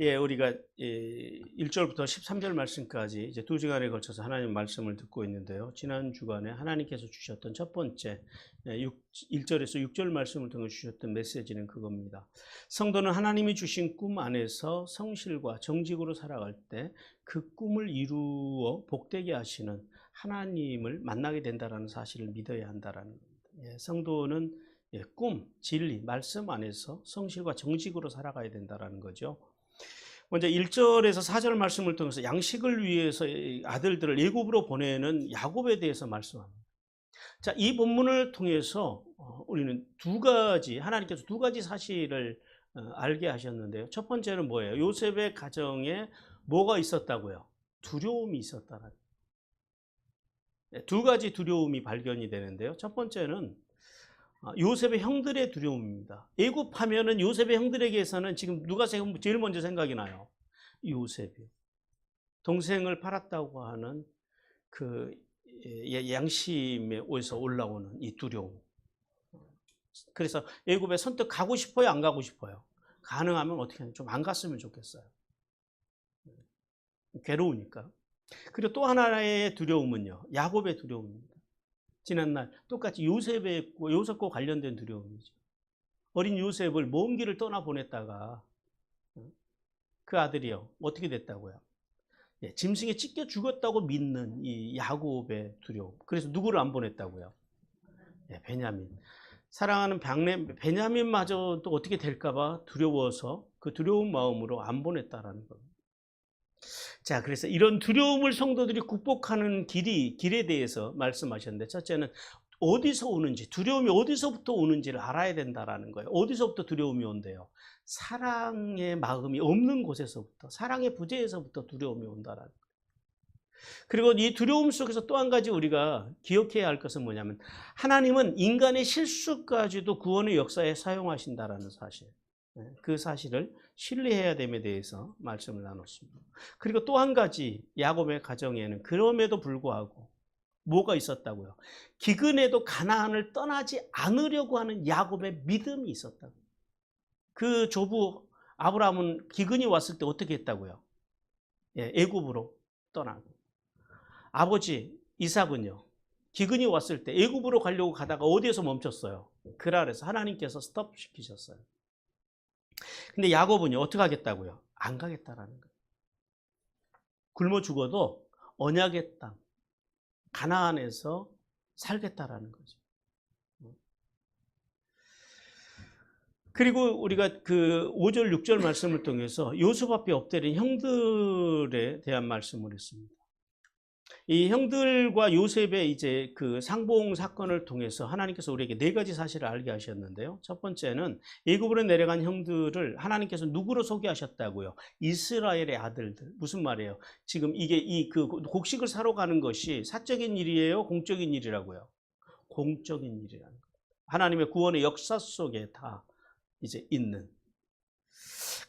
예, 우리가 1절부터 13절 말씀까지 이제 두 주간에 걸쳐서 하나님 말씀을 듣고 있는데요. 지난 주간에 하나님께서 주셨던 첫 번째 1절에서 6절 말씀을 통해 주셨던 메시지는 그겁니다. 성도는 하나님이 주신 꿈 안에서 성실과 정직으로 살아갈 때 그 꿈을 이루어 복되게 하시는 하나님을 만나게 된다는 사실을 믿어야 한다라는 겁니다. 예, 성도는 꿈, 진리, 말씀 안에서 성실과 정직으로 살아가야 된다는 거죠. 먼저 1절에서 4절 말씀을 통해서 양식을 위해서 아들들을 애굽으로 보내는 야곱에 대해서 말씀합니다. 자, 이 본문을 통해서 우리는 하나님께서 두 가지 사실을 알게 하셨는데요. 첫 번째는 뭐예요? 요셉의 가정에 뭐가 있었다고요? 두려움이 있었다는. 두 가지 두려움이 발견이 되는데요. 첫 번째는 요셉의 형들의 두려움입니다. 애굽하면은 요셉의 형들에게서는 지금 누가 제일 먼저 생각이 나요? 요셉이. 동생을 팔았다고 하는 그 양심에서 올라오는 이 두려움. 그래서 애굽에 선뜻 가고 싶어요? 안 가고 싶어요? 가능하면 어떻게 하냐? 좀 안 갔으면 좋겠어요. 괴로우니까. 그리고 또 하나의 두려움은요. 야곱의 두려움입니다. 지난날 똑같이 요셉과 관련된 두려움이죠. 어린 요셉을 먼 길을 떠나 보냈다가 그 아들이요. 어떻게 됐다고요? 짐승에 찢겨 죽었다고 믿는 이 야곱의 두려움. 그래서 누구를 안 보냈다고요? 베냐민. 사랑하는 베냐민마저도 어떻게 될까봐 두려워서 그 두려운 마음으로 안 보냈다라는 겁니다. 자, 그래서 이런 두려움을 성도들이 극복하는 길에 대해서 말씀하셨는데, 첫째는 어디서 오는지, 두려움이 어디서부터 오는지를 알아야 된다라는 거예요. 어디서부터 두려움이 온대요? 사랑의 마음이 없는 곳에서부터, 사랑의 부재에서부터 두려움이 온다라는 거예요. 그리고 이 두려움 속에서 또 한 가지 우리가 기억해야 할 것은 뭐냐면, 하나님은 인간의 실수까지도 구원의 역사에 사용하신다라는 사실. 그 사실을 신뢰해야 됨에 대해서 말씀을 나눴습니다. 그리고 또 한 가지 야곱의 가정에는 그럼에도 불구하고 뭐가 있었다고요? 기근에도 가나안을 떠나지 않으려고 하는 야곱의 믿음이 있었다고. 그 조부 아브라함은 기근이 왔을 때 어떻게 했다고요? 애굽으로 떠나고. 아버지 이삭은요. 기근이 왔을 때 애굽으로 가려고 가다가 어디에서 멈췄어요? 그랄에서 하나님께서 스톱 시키셨어요. 근데 야곱은요, 어떻게 하겠다고요? 안 가겠다라는 거예요. 굶어 죽어도 언약의 땅, 가나안에서 살겠다라는 거죠. 그리고 우리가 그 5절, 6절 말씀을 통해서 요셉 앞에 엎드린 형들에 대한 말씀을 했습니다. 이 형들과 요셉의 이제 그 상봉 사건을 통해서 하나님께서 우리에게 네 가지 사실을 알게 하셨는데요. 첫 번째는 애굽으로 내려간 형들을 하나님께서 누구로 소개하셨다고요? 이스라엘의 아들들. 무슨 말이에요? 지금 이게 그 곡식을 사러 가는 것이 사적인 일이에요? 공적인 일이라고요? 공적인 일이라는 거예요. 하나님의 구원의 역사 속에 다 이제 있는.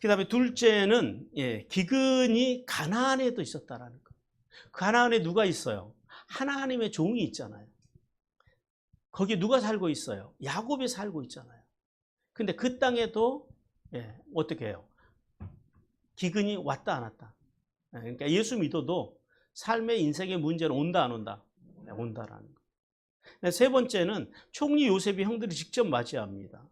그 다음에 둘째는 기근이 가나안에도 있었다라는 거예요. 가나안에 누가 있어요? 하나님의 종이 있잖아요. 거기 누가 살고 있어요? 야곱이 살고 있잖아요. 근데 그 땅에도 어떻게 해요? 기근이 왔다 안 왔다. 그러니까 예수 믿어도 삶의 인생의 문제는 온다 안 온다? 온다라는 거예요. 세 번째는 총리 요셉이 형들이 직접 맞이합니다.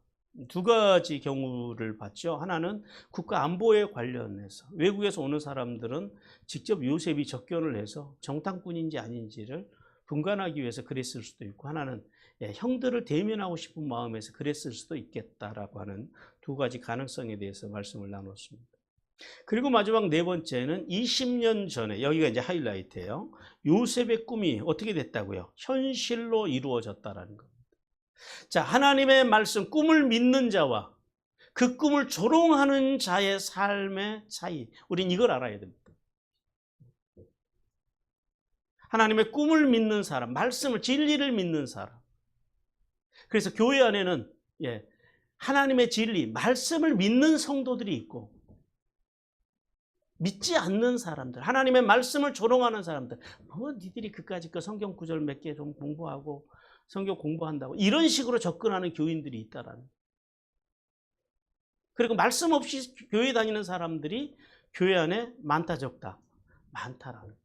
두 가지 경우를 봤죠. 하나는 국가 안보에 관련해서 외국에서 오는 사람들은 직접 요셉이 접견을 해서 정탐꾼인지 아닌지를 분간하기 위해서 그랬을 수도 있고, 하나는 형들을 대면하고 싶은 마음에서 그랬을 수도 있겠다라고 하는 두 가지 가능성에 대해서 말씀을 나눴습니다. 그리고 마지막 네 번째는 20년 전에, 여기가 이제 하이라이트예요. 요셉의 꿈이 어떻게 됐다고요? 현실로 이루어졌다라는 겁니다. 자, 하나님의 말씀, 꿈을 믿는 자와 그 꿈을 조롱하는 자의 삶의 차이. 우린 이걸 알아야 됩니다. 하나님의 꿈을 믿는 사람, 말씀을, 진리를 믿는 사람. 그래서 교회 안에는 하나님의 진리, 말씀을 믿는 성도들이 있고, 믿지 않는 사람들, 하나님의 말씀을 조롱하는 사람들, 뭐 니들이 그까짓 거 성경 구절 몇 개 좀 공부하고 성경 공부한다고 이런 식으로 접근하는 교인들이 있다라는. 그리고 말씀 없이 교회 다니는 사람들이 교회 안에 많다 적다? 많다라는 거죠.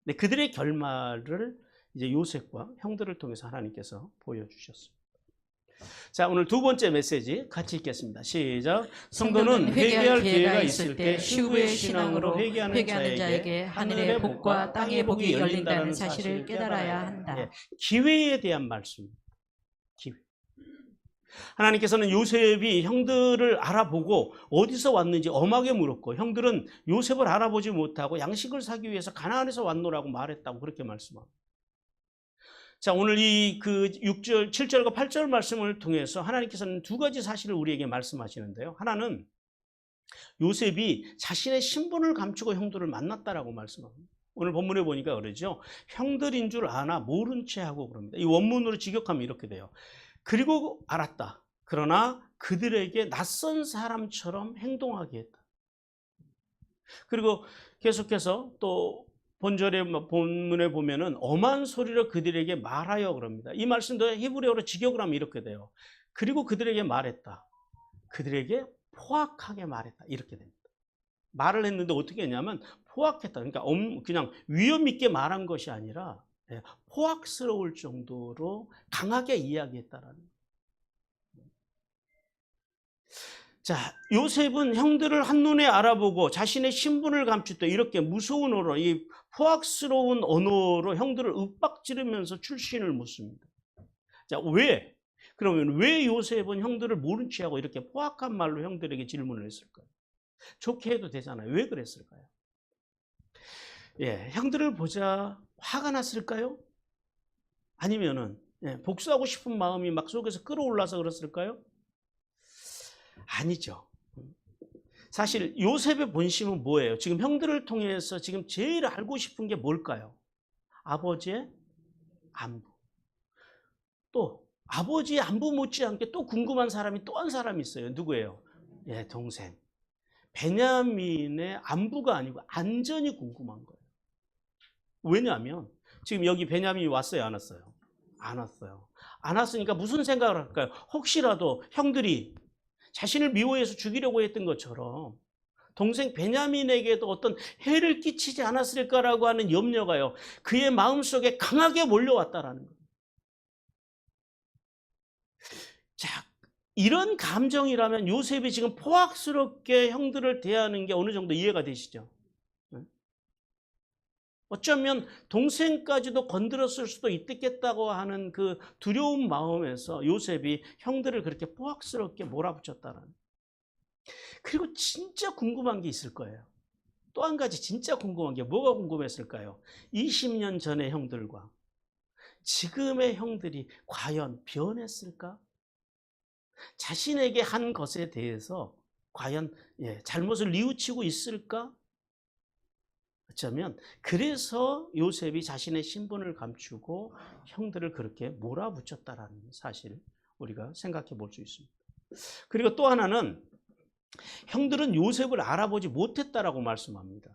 근데 그들의 결말을 이제 요셉과 형들을 통해서 하나님께서 보여주셨습니다. 자, 오늘 두 번째 메시지 같이 읽겠습니다. 시작. 성도는 회개할 기회가 있을 때 시구의 신앙으로 회개하는 자에게 하늘의 복과 땅의 복이 열린다는 사실을 깨달아야 한다. 예, 기회에 대한 말씀. 기회. 하나님께서는 요셉이 형들을 알아보고 어디서 왔는지 엄하게 물었고, 형들은 요셉을 알아보지 못하고 양식을 사기 위해서 가나안에서 왔노라고 말했다고 그렇게 말씀합니다. 자, 오늘 이 6절, 7절과 8절 말씀을 통해서 하나님께서는 두 가지 사실을 우리에게 말씀하시는데요. 하나는 요셉이 자신의 신분을 감추고 형들을 만났다라고 말씀합니다. 오늘 본문에 보니까 그러죠. 형들인 줄 아나 모른 채 하고 그럽니다. 이 원문으로 직역하면 이렇게 돼요. 그리고 알았다. 그러나 그들에게 낯선 사람처럼 행동하게 했다. 그리고 계속해서 또 본문에 보면은 엄한 소리로 그들에게 말하여 그럽니다. 이 말씀도 히브리어로 직역을 하면 이렇게 돼요. 그리고 그들에게 말했다. 그들에게 포악하게 말했다. 이렇게 됩니다. 말을 했는데 어떻게 했냐면 포악했다. 그러니까 그냥 위험 있게 말한 것이 아니라 포악스러울 정도로 강하게 이야기했다라는 거예요. 자, 요셉은 형들을 한눈에 알아보고 자신의 신분을 감출 때 이렇게 무서운 언어로, 이 포악스러운 언어로 형들을 윽박지르면서 출신을 묻습니다. 자, 왜? 그러면 왜 요셉은 형들을 모른 체하고 이렇게 포악한 말로 형들에게 질문을 했을까요? 좋게 해도 되잖아요. 왜 그랬을까요? 예, 형들을 보자 화가 났을까요? 아니면은 복수하고 싶은 마음이 막 속에서 끌어올라서 그랬을까요? 아니죠. 사실 요셉의 본심은 뭐예요? 지금 형들을 통해서 지금 제일 알고 싶은 게 뭘까요? 아버지의 안부. 또 아버지의 안부 못지않게 또 궁금한 사람이 또 한 사람이 있어요. 누구예요? 예, 동생. 베냐민의 안부가 아니고 안전이 궁금한 거예요. 왜냐하면 지금 여기 베냐민이 왔어요, 안 왔어요? 안 왔어요. 안 왔으니까 무슨 생각을 할까요? 혹시라도 형들이 자신을 미워해서 죽이려고 했던 것처럼 동생 베냐민에게도 어떤 해를 끼치지 않았을까라고 하는 염려가요, 그의 마음속에 강하게 몰려왔다라는 거예요. 자, 이런 감정이라면 요셉이 지금 포악스럽게 형들을 대하는 게 어느 정도 이해가 되시죠? 어쩌면 동생까지도 건드렸을 수도 있겠다고 하는 그 두려운 마음에서 요셉이 형들을 그렇게 포악스럽게 몰아붙였다는. 그리고 진짜 궁금한 게 있을 거예요. 또 한 가지 진짜 궁금한 게 뭐가 궁금했을까요? 20년 전의 형들과 지금의 형들이 과연 변했을까? 자신에게 한 것에 대해서 과연 잘못을 뉘우치고 있을까? 어쩌면 그래서 요셉이 자신의 신분을 감추고 형들을 그렇게 몰아붙였다라는 사실을 우리가 생각해 볼 수 있습니다. 그리고 또 하나는 형들은 요셉을 알아보지 못했다라고 말씀합니다.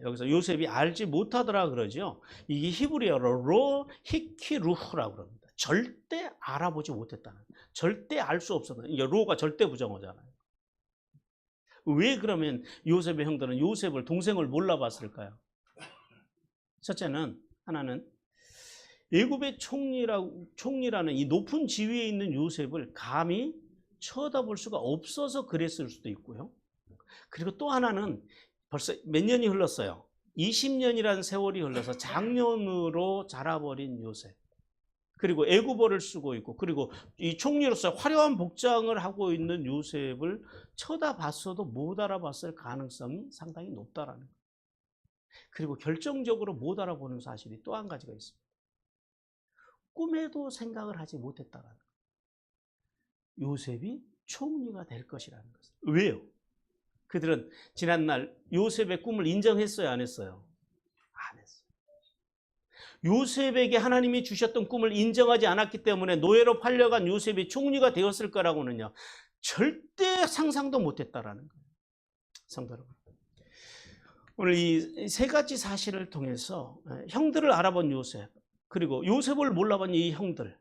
여기서 요셉이 알지 못하더라 그러죠. 이게 히브리어로 로 히키루흐라고 그럽니다. 절대 알아보지 못했다는, 절대 알 수 없었다. 이게 로가 절대 부정어잖아요. 왜 그러면 요셉의 형들은 요셉을, 동생을 몰라봤을까요? 첫째는, 하나는 애굽의 총리라는 이 높은 지위에 있는 요셉을 감히 쳐다볼 수가 없어서 그랬을 수도 있고요. 그리고 또 하나는 벌써 몇 년이 흘렀어요. 20년이라는 세월이 흘러서 장년으로 자라버린 요셉. 그리고 애굽어를 쓰고 있고, 그리고 이 총리로서 화려한 복장을 하고 있는 요셉을 쳐다봤어도 못 알아봤을 가능성이 상당히 높다라는 거예요. 그리고 결정적으로 못 알아보는 사실이 또 한 가지가 있습니다. 꿈에도 생각을 하지 못했다라는 거예요. 요셉이 총리가 될 것이라는 것을. 왜요? 그들은 지난날 요셉의 꿈을 인정했어요, 안 했어요? 안 했어요. 요셉에게 하나님이 주셨던 꿈을 인정하지 않았기 때문에 노예로 팔려간 요셉이 총리가 되었을 거라고는요, 절대 상상도 못했다라는 거예요. 성도 여러분, 오늘 이 세 가지 사실을 통해서 형들을 알아본 요셉, 그리고 요셉을 몰라본 이 형들,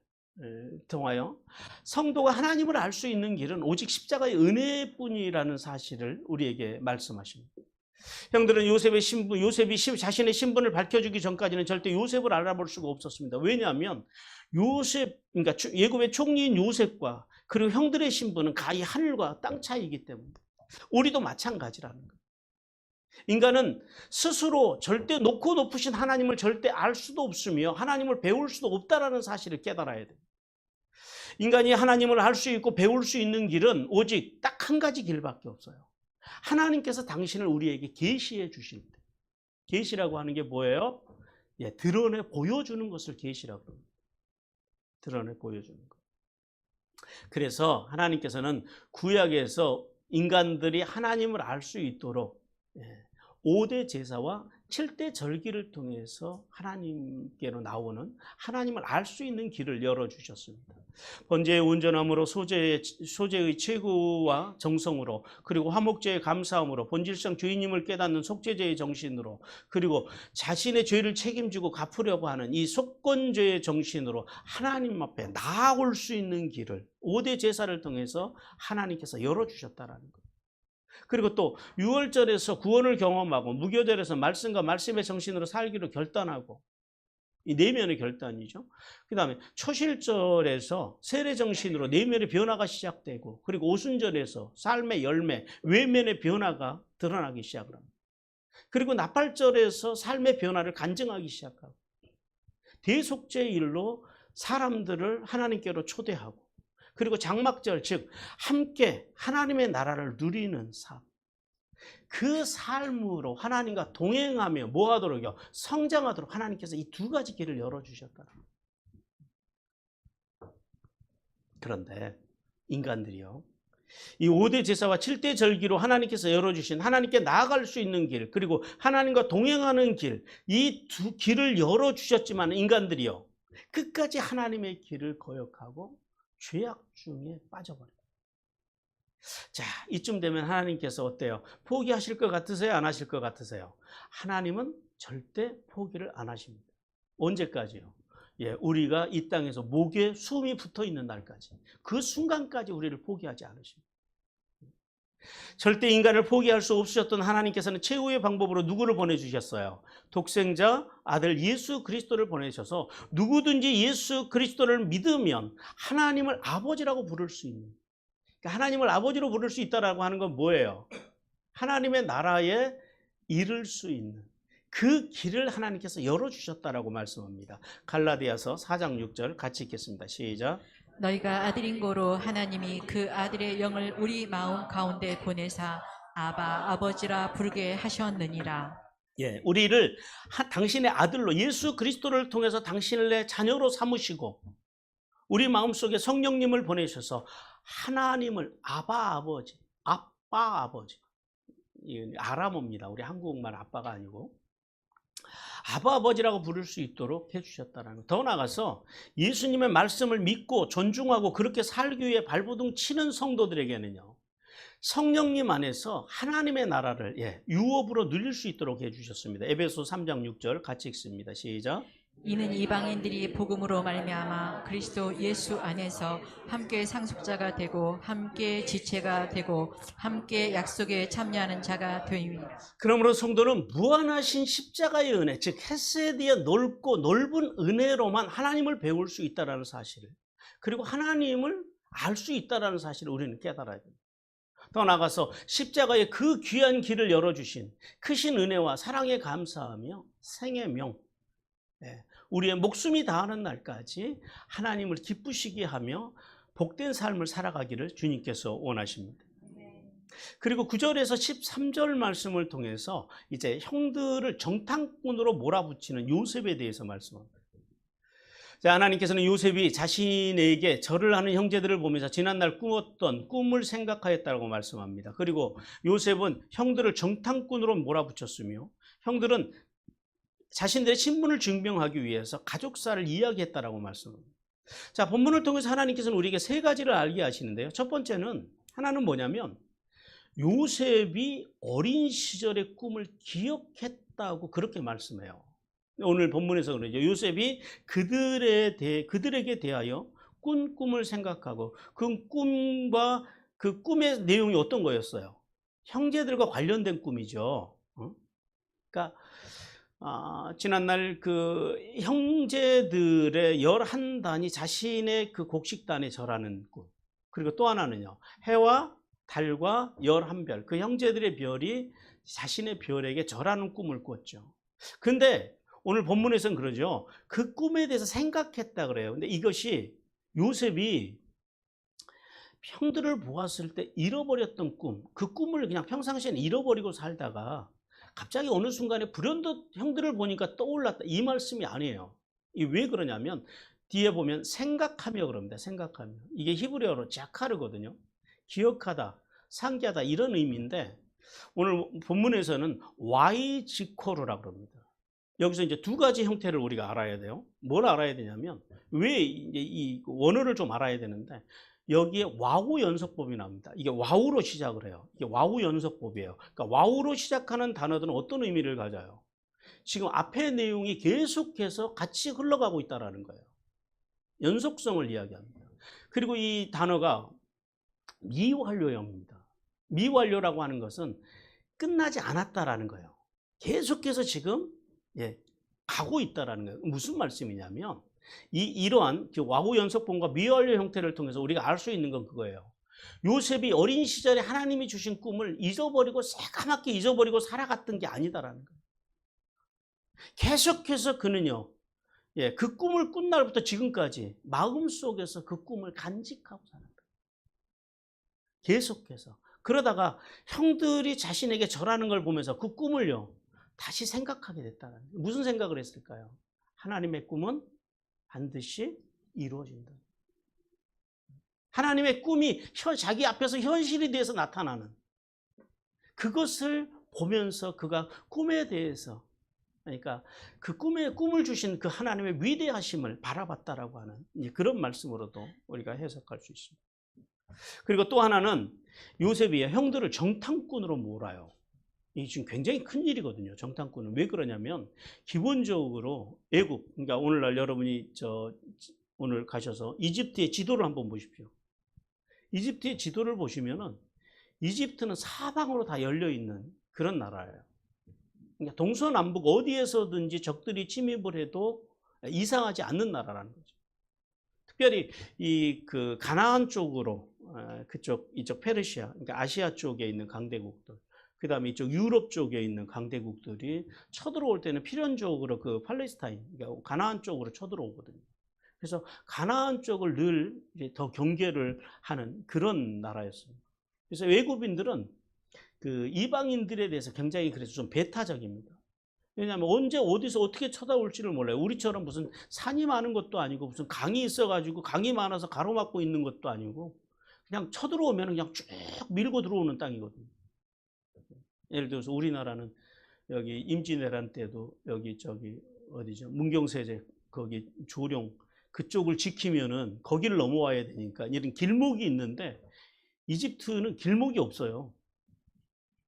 통하여 성도가 하나님을 알 수 있는 길은 오직 십자가의 은혜뿐이라는 사실을 우리에게 말씀하십니다. 형들은 요셉의 신분, 자신의 신분을 밝혀주기 전까지는 절대 요셉을 알아볼 수가 없었습니다. 왜냐하면 그러니까 예굽의 총리인 요셉과 그리고 형들의 신분은 가히 하늘과 땅 차이이기 때문에 우리도 마찬가지라는 거예요. 인간은 스스로 절대 높고 높으신 하나님을 절대 알 수도 없으며 하나님을 배울 수도 없다라는 사실을 깨달아야 돼요. 인간이 하나님을 알 수 있고 배울 수 있는 길은 오직 딱 한 가지 길밖에 없어요. 하나님께서 당신을 우리에게 계시해 주실 때. 계시라고 하는 게 뭐예요? 드러내 보여주는 것을 계시라고 합니다. 드러내 보여주는 것. 그래서 하나님께서는 구약에서 인간들이 하나님을 알 수 있도록 5대 제사와 7대 절기를 통해서 하나님께로 나오는 하나님을 알 수 있는 길을 열어주셨습니다. 번제의 온전함으로 소재의 최고와 정성으로, 그리고 화목제의 감사함으로, 본질상 주인님을 깨닫는 속죄제의 정신으로, 그리고 자신의 죄를 책임지고 갚으려고 하는 이 속건죄의 정신으로 하나님 앞에 나아올 수 있는 길을 5대 제사를 통해서 하나님께서 열어주셨다라는 거예요. 그리고 또 유월절에서 구원을 경험하고 무교절에서 말씀과 말씀의 정신으로 살기로 결단하고, 이 내면의 결단이죠. 그 다음에 초실절에서 세례 정신으로 내면의 변화가 시작되고, 그리고 오순절에서 삶의 열매, 외면의 변화가 드러나기 시작을 합니다. 그리고 나팔절에서 삶의 변화를 간증하기 시작하고, 대속죄의 일로 사람들을 하나님께로 초대하고, 그리고 장막절, 즉 함께 하나님의 나라를 누리는 삶, 그 삶으로 하나님과 동행하며 뭐하도록요? 성장하도록 하나님께서 이 두 가지 길을 열어주셨다. 그런데 인간들이요, 이 5대 제사와 7대 절기로 하나님께서 열어주신 하나님께 나아갈 수 있는 길, 그리고 하나님과 동행하는 길, 이 두 길을 열어주셨지만 인간들이요, 끝까지 하나님의 길을 거역하고 죄악 중에 빠져버려요. 자, 이쯤 되면 하나님께서 어때요? 포기하실 것 같으세요? 안 하실 것 같으세요? 하나님은 절대 포기를 안 하십니다. 언제까지요? 우리가 이 땅에서 목에 숨이 붙어 있는 날까지, 그 순간까지 우리를 포기하지 않으십니다. 절대 인간을 포기할 수 없으셨던 하나님께서는 최후의 방법으로 누구를 보내주셨어요? 독생자 아들 예수 그리스도를 보내셔서 누구든지 예수 그리스도를 믿으면 하나님을 아버지라고 부를 수 있는, 그러니까 하나님을 아버지로 부를 수 있다라고 하는 건 뭐예요? 하나님의 나라에 이를 수 있는 그 길을 하나님께서 열어주셨다라고 말씀합니다. 갈라디아서 4장 6절 같이 읽겠습니다. 시작. 너희가 아들인 고로 하나님이 그 아들의 영을 우리 마음 가운데 보내사 아바 아버지라 부르게 하셨느니라. 우리를 당신의 아들로 예수 그리스도를 통해서 당신을 내 자녀로 삼으시고 우리 마음속에 성령님을 보내셔서 하나님을 아빠 아버지, 아람어입니다. 우리 한국말 아빠가 아니고 아바 아버지라고 부를 수 있도록 해주셨다는 것. 더 나아가서 예수님의 말씀을 믿고 존중하고 그렇게 살기 위해 발버둥 치는 성도들에게는요, 성령님 안에서 하나님의 나라를 유업으로 누릴 수 있도록 해주셨습니다. 에베소 3장 6절 같이 읽습니다. 시작. 이는 이방인들이 복음으로 말미암아 그리스도 예수 안에서 함께 상속자가 되고 함께 지체가 되고 함께 약속에 참여하는 자가 되입니다. 그러므로 성도는 무한하신 십자가의 은혜, 즉 헤세드의 넓고 넓은 은혜로만 하나님을 배울 수 있다는 사실을, 그리고 하나님을 알 수 있다는 사실을 우리는 깨달아야 됩니다. 더 나아가서 십자가의 그 귀한 길을 열어주신 크신 은혜와 사랑에 감사하며 생의 명, 우리의 목숨이 다하는 날까지 하나님을 기쁘시게 하며 복된 삶을 살아가기를 주님께서 원하십니다. 그리고 9절에서 13절 말씀을 통해서 이제 형들을 정탐꾼으로 몰아붙이는 요셉에 대해서 말씀합니다. 자, 하나님께서는 요셉이 자신에게 절을 하는 형제들을 보면서 지난날 꾸었던 꿈을 생각하였다고 말씀합니다. 그리고 요셉은 형들을 정탐꾼으로 몰아붙였으며 형들은 자신들의 신분을 증명하기 위해서 가족사를 이야기했다라고 말씀합니다. 자, 본문을 통해서 하나님께서는 우리에게 세 가지를 알게 하시는데요. 첫 번째는, 하나는 뭐냐면 요셉이 어린 시절의 꿈을 기억했다고 그렇게 말씀해요. 오늘 본문에서 그러죠. 요셉이 그들에게 대하여 꾼 꿈을 생각하고 그 꿈과 그 꿈의 내용이 어떤 거였어요? 형제들과 관련된 꿈이죠. 그러니까 지난날 그 형제들의 11단이 자신의 그 곡식단에 절하는 꿈. 그리고 또 하나는요. 해와 달과 11별. 그 형제들의 별이 자신의 별에게 절하는 꿈을 꿨죠. 근데 오늘 본문에서는 그러죠. 그 꿈에 대해서 생각했다 그래요. 근데 이것이 요셉이 형들을 보았을 때 잃어버렸던 꿈, 그 꿈을 그냥 평상시에는 잃어버리고 살다가 갑자기 어느 순간에 불현듯 형들을 보니까 떠올랐다. 이 말씀이 아니에요. 이 왜 그러냐면 뒤에 보면 생각하며 그럽니다. 생각하며. 이게 히브리어로 자카르거든요. 기억하다, 상기하다 이런 의미인데 오늘 본문에서는 와이지코르라고 그럽니다. 여기서 이제 두 가지 형태를 우리가 알아야 돼요. 뭘 알아야 되냐면 왜 이제 이 원어를 좀 알아야 되는데 여기에 와우 연속법이 나옵니다. 이게 와우로 시작을 해요. 이게 와우 연속법이에요. 그러니까 와우로 시작하는 단어들은 어떤 의미를 가져요? 지금 앞의 내용이 계속해서 같이 흘러가고 있다는 거예요. 연속성을 이야기합니다. 그리고 이 단어가 미완료형입니다. 미완료라고 하는 것은 끝나지 않았다라는 거예요. 계속해서 지금 가고 있다라는 거예요. 무슨 말씀이냐면 이러한 와우 연속본과 미완료 형태를 통해서 우리가 알 수 있는 건 그거예요. 요셉이 어린 시절에 하나님이 주신 꿈을 잊어버리고 새까맣게 잊어버리고 살아갔던 게 아니다라는 거예요. 계속해서 그는요. 그 꿈을 꾼 날부터 지금까지 마음속에서 그 꿈을 간직하고 사는 거예요. 계속해서. 그러다가 형들이 자신에게 절하는 걸 보면서 그 꿈을요. 다시 생각하게 됐다는 거예요. 무슨 생각을 했을까요? 하나님의 꿈은 반드시 이루어진다. 하나님의 꿈이 자기 앞에서 현실이 돼서 나타나는 그것을 보면서 그가 꿈에 대해서 그러니까 그 꿈을 주신 그 하나님의 위대하심을 바라봤다라고 하는 그런 말씀으로도 우리가 해석할 수 있습니다. 그리고 또 하나는 요셉이 형들을 정탐꾼으로 몰아요. 이게 지금 굉장히 큰 일이거든요. 정탐꾼은. 왜 그러냐면 기본적으로 애국, 그러니까 오늘날 여러분이 오늘 가셔서 이집트의 지도를 한번 보십시오. 이집트의 지도를 보시면은 이집트는 사방으로 다 열려 있는 그런 나라예요. 그러니까 동서남북 어디에서든지 적들이 침입을 해도 이상하지 않는 나라라는 거죠. 특별히 그 가나안 쪽으로 이쪽 페르시아, 그러니까 아시아 쪽에 있는 강대국들, 그 다음에 이쪽 유럽 쪽에 있는 강대국들이 쳐들어올 때는 필연적으로 그 팔레스타인, 그러니까 가나안 쪽으로 쳐들어오거든요. 그래서 가나안 쪽을 늘 더 경계를 하는 그런 나라였습니다. 그래서 외국인들은 그 이방인들에 대해서 굉장히 그래서 좀 배타적입니다. 왜냐하면 언제 어디서 어떻게 쳐다올지를 몰라요. 우리처럼 무슨 산이 많은 것도 아니고 무슨 강이 있어가지고 강이 많아서 가로막고 있는 것도 아니고 그냥 쳐들어오면 그냥 쭉 밀고 들어오는 땅이거든요. 예를 들어서 우리나라는 여기 임진왜란 때도 여기 어디죠? 문경세제 거기 조룡 그쪽을 지키면은 거기를 넘어와야 되니까 이런 길목이 있는데 이집트는 길목이 없어요.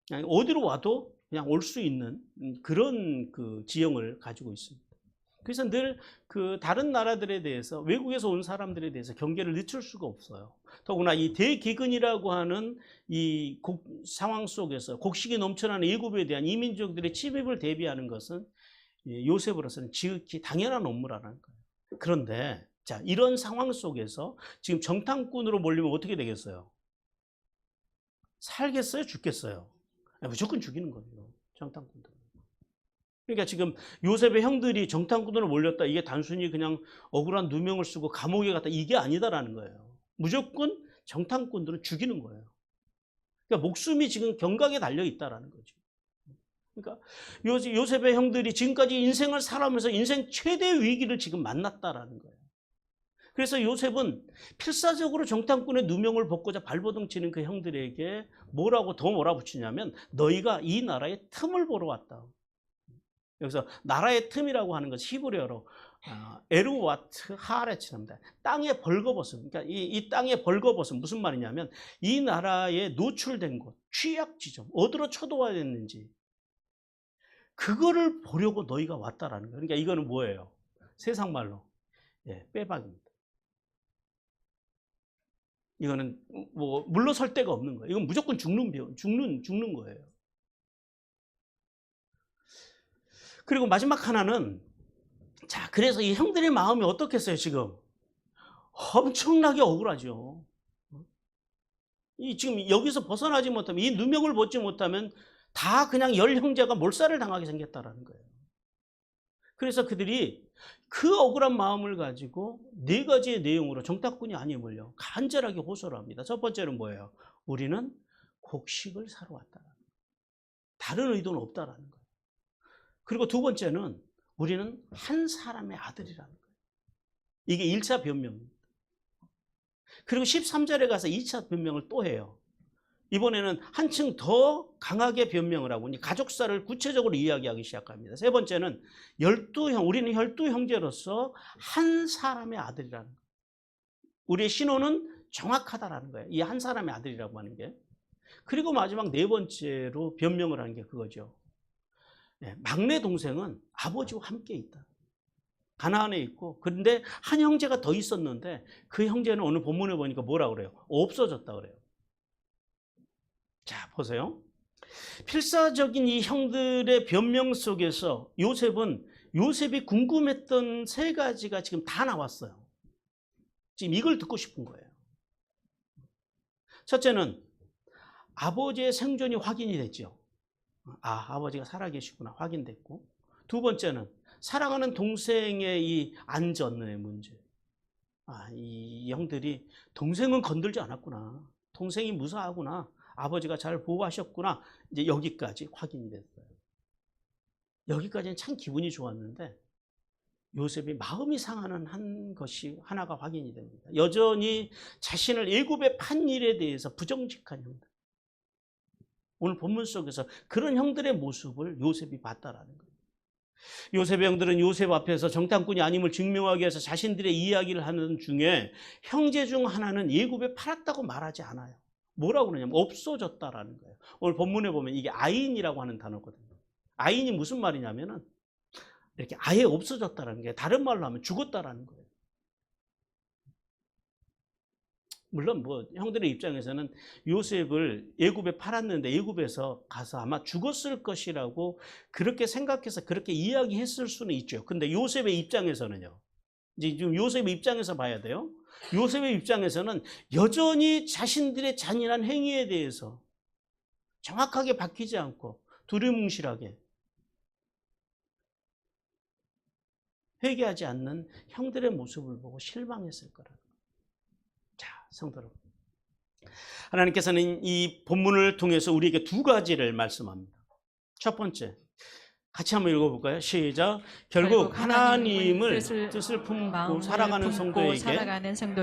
그냥 어디로 와도 그냥 올 수 있는 그런 그 지형을 가지고 있습니다. 그래서 늘 그 다른 나라들에 대해서 외국에서 온 사람들에 대해서 경계를 늦출 수가 없어요. 더구나 이 대기근이라고 하는 이 상황 속에서 곡식이 넘쳐나는 애굽에 대한 이민족들의 침입을 대비하는 것은 요셉으로서는 지극히 당연한 업무라는 거예요. 그런데 자 이런 상황 속에서 지금 정탐꾼으로 몰리면 어떻게 되겠어요? 살겠어요? 죽겠어요? 무조건 죽이는 거예요. 정탐꾼들. 그러니까 지금 요셉의 형들이 정탐꾼으로 몰렸다. 이게 단순히 그냥 억울한 누명을 쓰고 감옥에 갔다. 이게 아니다라는 거예요. 무조건 정탐꾼들은 죽이는 거예요. 그러니까 목숨이 지금 경각에 달려 있다라는 거죠. 그러니까 요셉의 형들이 지금까지 인생을 살아오면서 인생 최대 위기를 지금 만났다라는 거예요. 그래서 요셉은 필사적으로 정탐꾼의 누명을 벗고자 발버둥 치는 그 형들에게 더 몰아붙이냐면 너희가 이 나라의 틈을 보러 왔다. 여기서 나라의 틈이라고 하는 것이 히브리어로 에르와트 하레츠입니다. 땅에 벌거벗음. 그러니까 이 땅에 벌거벗음 무슨 말이냐면 이 나라에 노출된 곳, 취약 지점, 어디로 쳐도와야 됐는지 그거를 보려고 너희가 왔다라는 거예요. 그러니까 이거는 뭐예요? 세상 말로 빼박입니다. 이거는 뭐 물러설 데가 없는 거예요. 이건 무조건 죽는 거예요. 그리고 마지막 하나는, 자, 그래서 이 형들의 마음이 어떻겠어요, 지금? 엄청나게 억울하죠. 지금 여기서 벗어나지 못하면, 이 누명을 벗지 못하면 다 그냥 열 형제가 몰살을 당하게 생겼다라는 거예요. 그래서 그들이 그 억울한 마음을 가지고 4가지의 내용으로 정탐꾼이 아님을요 간절하게 호소를 합니다. 첫 번째는 뭐예요? 우리는 곡식을 사러 왔다. 다른 의도는 없다라는 거예요. 그리고 두 번째는 우리는 한 사람의 아들이라는 거예요. 이게 1차 변명입니다. 그리고 13절에 가서 2차 변명을 또 해요. 이번에는 한층 더 강하게 변명을 하고 가족사를 구체적으로 이야기하기 시작합니다. 세 번째는 우리는 12형제로서 한 사람의 아들이라는 거예요. 우리의 신호는 정확하다라는 거예요. 이 한 사람의 아들이라고 하는 게. 그리고 마지막 4번째로 변명을 하는 게 그거죠. 막내 동생은 아버지와 함께 있다. 가나안에 있고, 그런데 한 형제가 더 있었는데 그 형제는 오늘 본문에 보니까 뭐라고 그래요? 없어졌다 그래요. 자, 보세요. 필사적인 이 형들의 변명 속에서 요셉이 궁금했던 3가지가 지금 다 나왔어요. 지금 이걸 듣고 싶은 거예요. 첫째는 아버지의 생존이 확인이 됐죠. 아버지가 살아계시구나 확인됐고, 두 번째는 사랑하는 동생의 이 안전의 문제. 이 형들이 동생은 건들지 않았구나. 동생이 무사하구나. 아버지가 잘 보호하셨구나. 이제 여기까지 확인이 됐어요. 여기까지는 참 기분이 좋았는데 요셉이 마음이 상하는 것이 하나가 확인이 됩니다. 여전히 자신을 애굽에 판 일에 대해서 부정직한 형들. 오늘 본문 속에서 그런 형들의 모습을 요셉이 봤다라는 거예요. 요셉의 형들은 요셉 앞에서 정탐꾼이 아님을 증명하기 위해서 자신들의 이야기를 하는 중에 형제 중 하나는 애굽에 팔았다고 말하지 않아요. 뭐라고 그러냐면 없어졌다라는 거예요. 오늘 본문에 보면 이게 아인이라고 하는 단어거든요. 아인이 무슨 말이냐면은 이렇게 아예 없어졌다라는 게, 다른 말로 하면 죽었다라는 거예요. 물론 뭐 형들의 입장에서는 요셉을 애굽에 팔았는데 애굽에서 가서 아마 죽었을 것이라고 그렇게 생각해서 그렇게 이야기했을 수는 있죠. 근데 요셉의 입장에서는요. 이제 지금 요셉의 입장에서 봐야 돼요. 요셉의 입장에서는 여전히 자신들의 잔인한 행위에 대해서 정확하게 밝히지 않고 두리뭉실하게 회개하지 않는 형들의 모습을 보고 실망했을 거라는 거예요. 자, 성도 여러분, 하나님께서는 이 본문을 통해서 우리에게 2가지를 말씀합니다. 첫 번째, 같이 한번 읽어볼까요? 시작. 결국 하나님을 뜻을 품고 살아가는 성도에게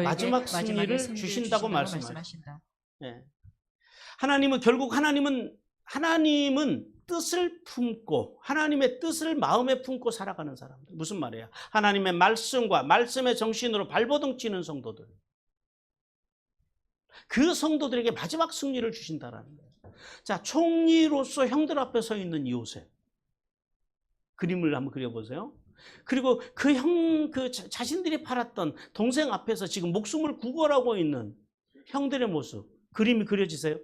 마지막 승리를 주신다고 말씀하십니다. 하나님은 뜻을 품고 하나님의 뜻을 마음에 품고 살아가는 사람들. 무슨 말이에요? 하나님의 말씀과 말씀의 정신으로 발버둥 치는 성도들. 그 성도들에게 마지막 승리를 주신다라는 거예요. 자, 총리로서 형들 앞에 서 있는 요셉. 그림을 한번 그려보세요. 그리고 그 자신들이 팔았던 동생 앞에서 지금 목숨을 구걸하고 있는 형들의 모습. 그림이 그려지세요?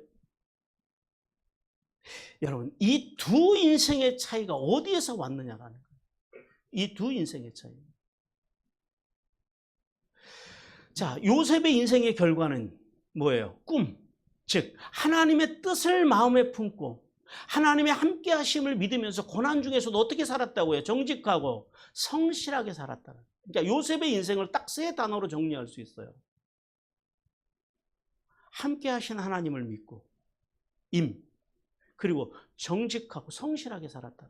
여러분, 이 두 인생의 차이가 어디에서 왔느냐라는 거예요. 이 두 인생의 차이. 자, 요셉의 인생의 결과는 뭐예요? 꿈. 즉, 하나님의 뜻을 마음에 품고 하나님의 함께 하심을 믿으면서 고난 중에서도 어떻게 살았다고요? 정직하고 성실하게 살았다. 그러니까 요셉의 인생을 딱 3단어로 정리할 수 있어요. 함께 하신 하나님을 믿고 그리고 정직하고 성실하게 살았다.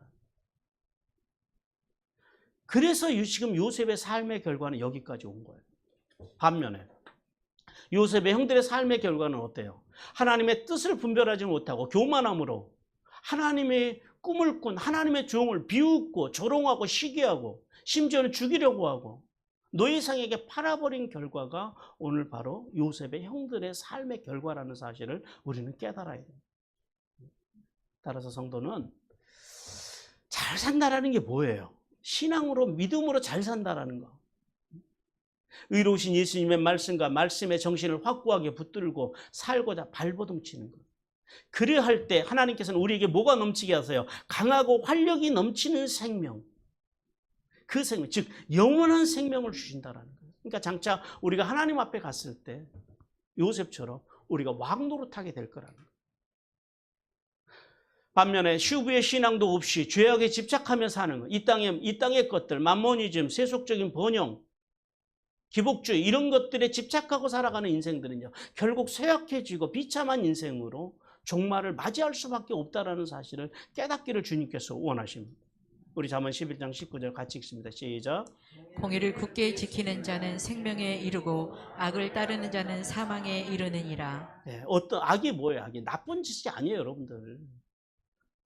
그래서 지금 요셉의 삶의 결과는 여기까지 온 거예요. 반면에 요셉의 형들의 삶의 결과는 어때요? 하나님의 뜻을 분별하지 못하고 교만함으로 하나님의 꿈을 꾼 하나님의 종을 비웃고 조롱하고 시기하고 심지어는 죽이려고 하고 노예상에게 팔아버린 결과가 오늘 바로 요셉의 형들의 삶의 결과라는 사실을 우리는 깨달아야 됩니다. 따라서 성도는 잘 산다라는 게 뭐예요? 신앙으로 믿음으로 잘 산다라는 거. 의로우신 예수님의 말씀과 말씀의 정신을 확고하게 붙들고 살고자 발버둥치는 것. 그래야 할 때 하나님께서는 우리에게 뭐가 넘치게 하세요? 강하고 활력이 넘치는 생명. 그 생명, 즉 영원한 생명을 주신다라는 거예요. 그러니까 장차 우리가 하나님 앞에 갔을 때 요셉처럼 우리가 왕노릇하게 될 거라는 거예요. 반면에 슈브의 신앙도 없이 죄악에 집착하며 사는 것, 이 땅의 것들, 만모니즘, 세속적인 번영, 기복주의 이런 것들에 집착하고 살아가는 인생들은요, 결국 쇠약해지고 비참한 인생으로 종말을 맞이할 수밖에 없다는 사실을 깨닫기를 주님께서 원하십니다. 우리 잠언 11장 19절 같이 읽습니다. 시작. 공의를 굳게 지키는 자는 생명에 이르고 악을 따르는 자는 사망에 이르느니라. 네, 어떤 악이 뭐예요? 악이 나쁜 짓이 아니에요, 여러분들.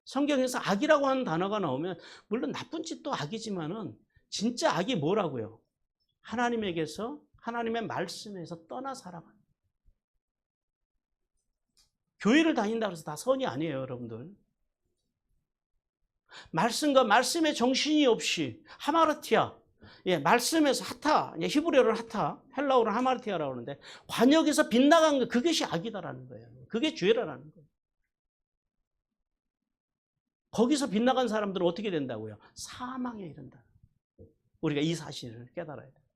성경에서 악이라고 하는 단어가 나오면 물론 나쁜 짓도 악이지만은 진짜 악이 뭐라고요? 하나님에게서 하나님의 말씀에서 떠나 살아가는. 교회를 다닌다고 해서 다 선이 아니에요, 여러분들. 말씀과 말씀의 정신이 없이 하마르티아, 말씀에서 하타, 히브리어로는 하타, 헬라어로는 하마르티아라고 하는데 관역에서 빗나간 것, 그것이 악이다라는 거예요. 그게 죄라는 거예요. 거기서 빗나간 사람들은 어떻게 된다고요? 사망에 이른다. 우리가 이 사실을 깨달아야 돼요.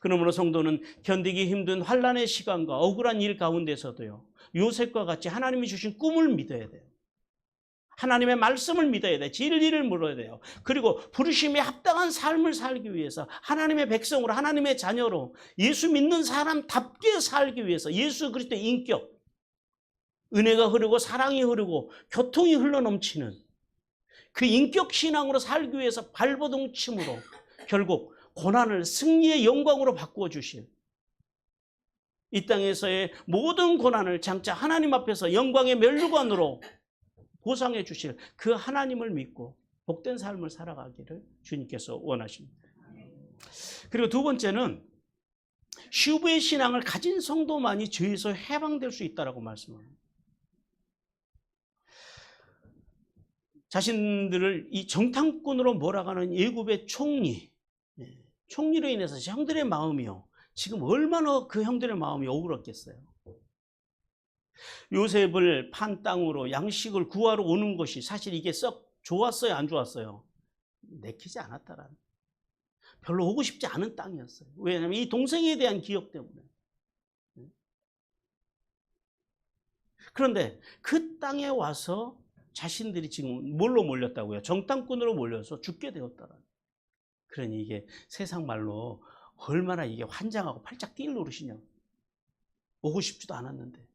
그러므로 성도는 견디기 힘든 환난의 시간과 억울한 일 가운데서도요, 요셉과 같이 하나님이 주신 꿈을 믿어야 돼요. 하나님의 말씀을 믿어야 돼. 진리를 물어야 돼요. 그리고 부르심에 합당한 삶을 살기 위해서 하나님의 백성으로, 하나님의 자녀로 예수 믿는 사람답게 살기 위해서 예수 그리스도의 인격, 은혜가 흐르고 사랑이 흐르고 교통이 흘러넘치는 그 인격 신앙으로 살기 위해서 발버둥침으로 결국 고난을 승리의 영광으로 바꾸어 주실, 이 땅에서의 모든 고난을 장차 하나님 앞에서 영광의 면류관으로 보상해 주실 그 하나님을 믿고 복된 삶을 살아가기를 주님께서 원하십니다. 그리고 두 번째는 슈브의 신앙을 가진 성도만이 죄에서 해방될 수 있다라고 말씀합니다. 자신들을 이 정탐꾼으로 몰아가는 애굽의 총리로 인해서 형들의 마음이요, 지금 얼마나 그 형들의 마음이 억울했겠어요. 요셉을 판 땅으로 양식을 구하러 오는 것이 사실 이게 썩 좋았어요, 안 좋았어요? 내키지 않았다라는, 별로 오고 싶지 않은 땅이었어요. 왜냐하면 이 동생에 대한 기억 때문에. 그런데 그 땅에 와서 자신들이 지금 뭘로 몰렸다고요? 정탐꾼으로 몰려서 죽게 되었다라는. 그러니 이게 세상 말로 얼마나 이게 환장하고 팔짝 뛸 노릇이냐고. 오고 싶지도 않았는데.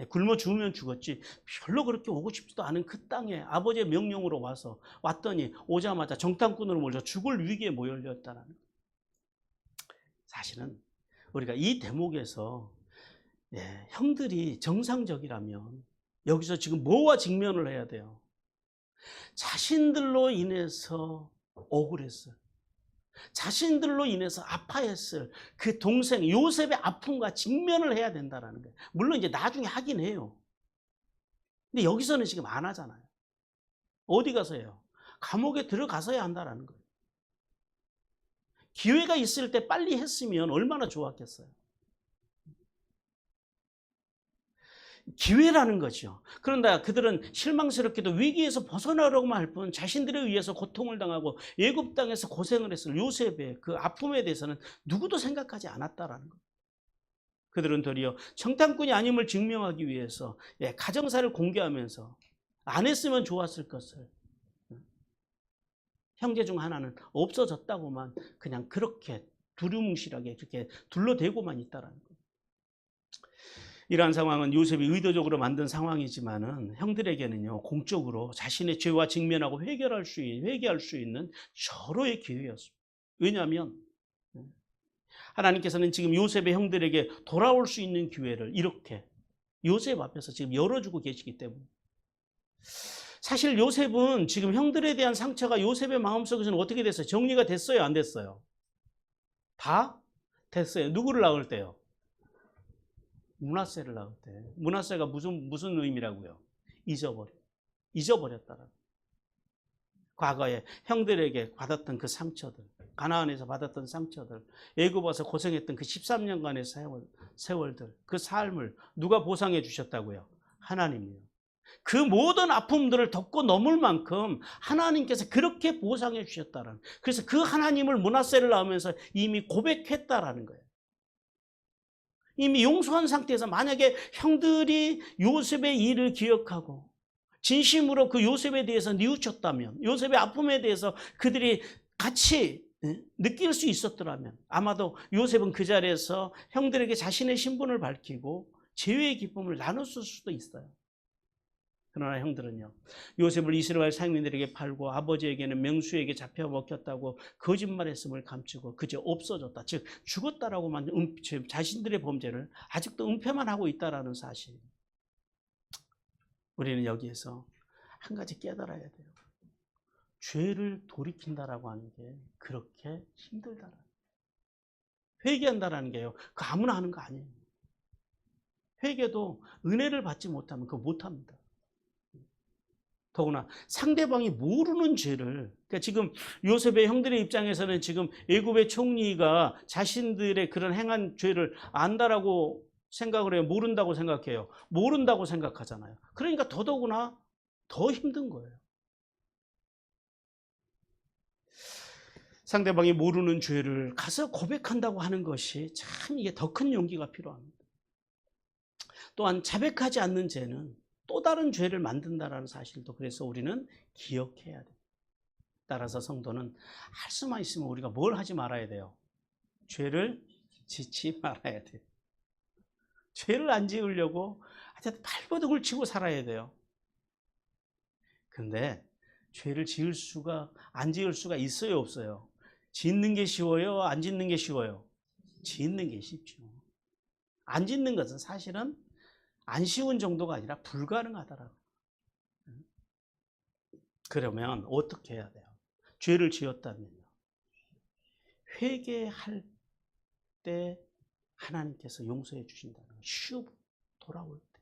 굶어 죽으면 죽었지 별로 그렇게 오고 싶지도 않은 그 땅에 아버지의 명령으로 왔더니 오자마자 정탐꾼으로 몰려 죽을 위기에 몰렸다는. 사실은 우리가 이 대목에서 형들이 정상적이라면 여기서 지금 뭐와 직면을 해야 돼요? 자신들로 인해서 억울했어요. 자신들로 인해서 아파했을 그 동생 요셉의 아픔과 직면을 해야 된다는 거예요. 물론 이제 나중에 하긴 해요. 근데 여기서는 지금 안 하잖아요. 어디 가서 해요? 감옥에 들어가서야 한다는 거예요. 기회가 있을 때 빨리 했으면 얼마나 좋았겠어요. 기회라는 거죠. 그런데 그들은 실망스럽게도 위기에서 벗어나려고만 할 뿐 자신들에 의해서 고통을 당하고 애굽 땅에서 고생을 했을 요셉의 그 아픔에 대해서는 누구도 생각하지 않았다라는 거예요. 그들은 도리어 정탐꾼이 아님을 증명하기 위해서 가정사를 공개하면서 안 했으면 좋았을 것을, 형제 중 하나는 없어졌다고만 그냥 그렇게 두루뭉실하게 그렇게 둘러대고만 있다라는 거예요. 이러한 상황은 요셉이 의도적으로 만든 상황이지만은 형들에게는요, 공적으로 자신의 죄와 직면하고 회개할 수 있는 절호의 기회였습니다. 왜냐하면 하나님께서는 지금 요셉의 형들에게 돌아올 수 있는 기회를 이렇게 요셉 앞에서 지금 열어주고 계시기 때문에. 사실 요셉은 지금 형들에 대한 상처가 요셉의 마음속에서는 어떻게 됐어요? 정리가 됐어요, 안 됐어요? 다 됐어요. 누구를 낳을 때요? 므낫세를 낳을 때. 므낫세가 무슨 의미라고요? 잊어버렸다라는. 과거에 형들에게 받았던 그 상처들, 가나안에서 받았던 상처들, 애굽 와서 고생했던 그 13년간의 세월들, 그 삶을 누가 보상해 주셨다고요? 하나님이요. 그 모든 아픔들을 덮고 넘을 만큼 하나님께서 그렇게 보상해 주셨다라는, 그래서 그 하나님을 므낫세를 낳으면서 이미 고백했다라는 거예요. 이미 용서한 상태에서 만약에 형들이 요셉의 일을 기억하고 진심으로 그 요셉에 대해서 뉘우쳤다면, 요셉의 아픔에 대해서 그들이 같이 느낄 수 있었더라면 아마도 요셉은 그 자리에서 형들에게 자신의 신분을 밝히고 제외의 기쁨을 나눴을 수도 있어요. 그러나 형들은요, 요셉을 이스라엘 상민들에게 팔고 아버지에게는 명수에게 잡혀 먹혔다고 거짓말했음을 감추고 그저 없어졌다, 즉 죽었다라고만 자신들의 범죄를 아직도 은폐만 하고 있다라는 사실. 우리는 여기에서 한 가지 깨달아야 돼요. 죄를 돌이킨다라고 하는 게 그렇게 힘들다라는 거예요. 회개한다라는 게요, 그 아무나 하는 거 아니에요. 회개도 은혜를 받지 못하면 그거 못합니다. 더구나 상대방이 모르는 죄를, 그러니까 지금 요셉의 형들의 입장에서는 지금 애굽의 총리가 자신들의 그런 행한 죄를 안다라고 생각을 해요? 모른다고 생각해요? 모른다고 생각하잖아요. 그러니까 더더구나 더 힘든 거예요. 상대방이 모르는 죄를 가서 고백한다고 하는 것이 참 이게 더 큰 용기가 필요합니다. 또한 자백하지 않는 죄는 또 다른 죄를 만든다라는 사실도 그래서 우리는 기억해야 돼요. 따라서 성도는 할 수만 있으면 우리가 뭘 하지 말아야 돼요? 죄를 짓지 말아야 돼요. 죄를 안 지으려고 하여튼 발버둥을 치고 살아야 돼요. 근데 죄를 안 지을 수가 있어요, 없어요? 짓는 게 쉬워요, 안 짓는 게 쉬워요? 짓는 게 쉽죠. 안 짓는 것은 사실은 안 쉬운 정도가 아니라 불가능하더라고요. 그러면 어떻게 해야 돼요? 죄를 지었다면요, 회개할 때 하나님께서 용서해 주신다는 거예요. 슉 돌아올 때.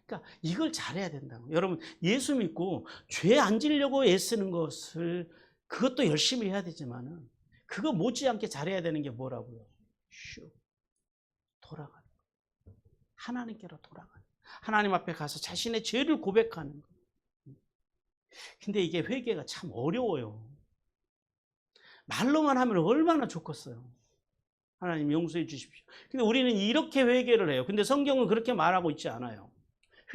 그러니까 이걸 잘해야 된다는 거예요. 여러분, 예수 믿고 죄 안 지려고 애쓰는 것을, 그것도 열심히 해야 되지만은 그거 못지않게 잘해야 되는 게 뭐라고요? 슉 돌아가는 거예요. 하나님께로 돌아가는 거예요. 하나님 앞에 가서 자신의 죄를 고백하는 거예요. 근데 이게 회개가 참 어려워요. 말로만 하면 얼마나 좋겠어요. 하나님 용서해 주십시오. 근데 우리는 이렇게 회개를 해요. 근데 성경은 그렇게 말하고 있지 않아요.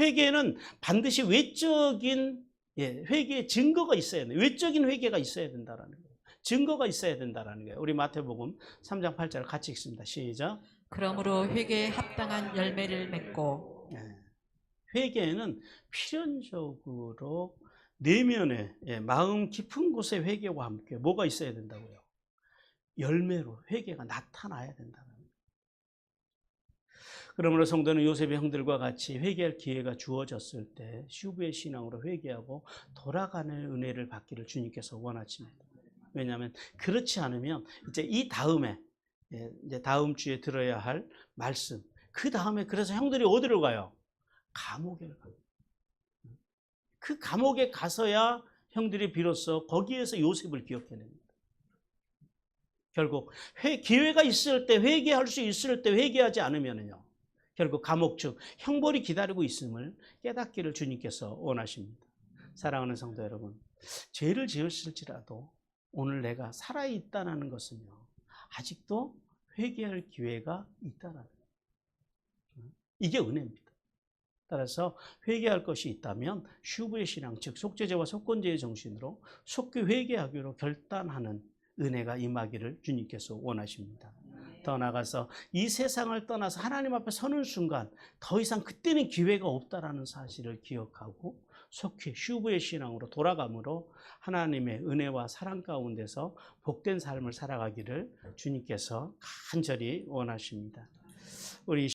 회개는 반드시 외적인 회개의 증거가 있어야 돼요. 외적인 회개가 있어야 된다라는 거예요. 증거가 있어야 된다라는 거예요. 우리 마태복음 3장 8절을 같이 읽습니다. 시작. 그러므로 회개에 합당한 열매를 맺고. 회개는 필연적으로 내면에, 마음 깊은 곳에 회개와 함께 뭐가 있어야 된다고요? 열매로 회개가 나타나야 된다는 거예요. 그러므로 성도는 요셉의 형들과 같이 회개할 기회가 주어졌을 때 슈브의 신앙으로 회개하고 돌아가는 은혜를 받기를 주님께서 원하십니다. 왜냐하면 그렇지 않으면 이제 이 다음에, 이제 다음 주에 들어야 할 말씀, 그 다음에 그래서 형들이 어디로 가요? 감옥에 가요. 그 감옥에 가서야 형들이 비로소 거기에서 요셉을 기억해냅니다. 결국 기회가 있을 때, 회개할 수 있을 때 회개하지 않으면요, 결국 감옥 즉 형벌이 기다리고 있음을 깨닫기를 주님께서 원하십니다. 사랑하는 성도 여러분, 죄를 지었을지라도 오늘 내가 살아있다는 것은요, 아직도 회개할 기회가 있다는 거예요. 이게 은혜입니다. 따라서 회개할 것이 있다면 슈브의 신앙, 즉 속죄제와 속건제의 정신으로 속히 회개하기로 결단하는 은혜가 임하기를 주님께서 원하십니다. 더 나아가서 이 세상을 떠나서 하나님 앞에 서는 순간 더 이상 그때는 기회가 없다라는 사실을 기억하고 속히 슈브의 신앙으로 돌아감으로 하나님의 은혜와 사랑 가운데서 복된 삶을 살아가기를 주님께서 간절히 원하십니다. 우리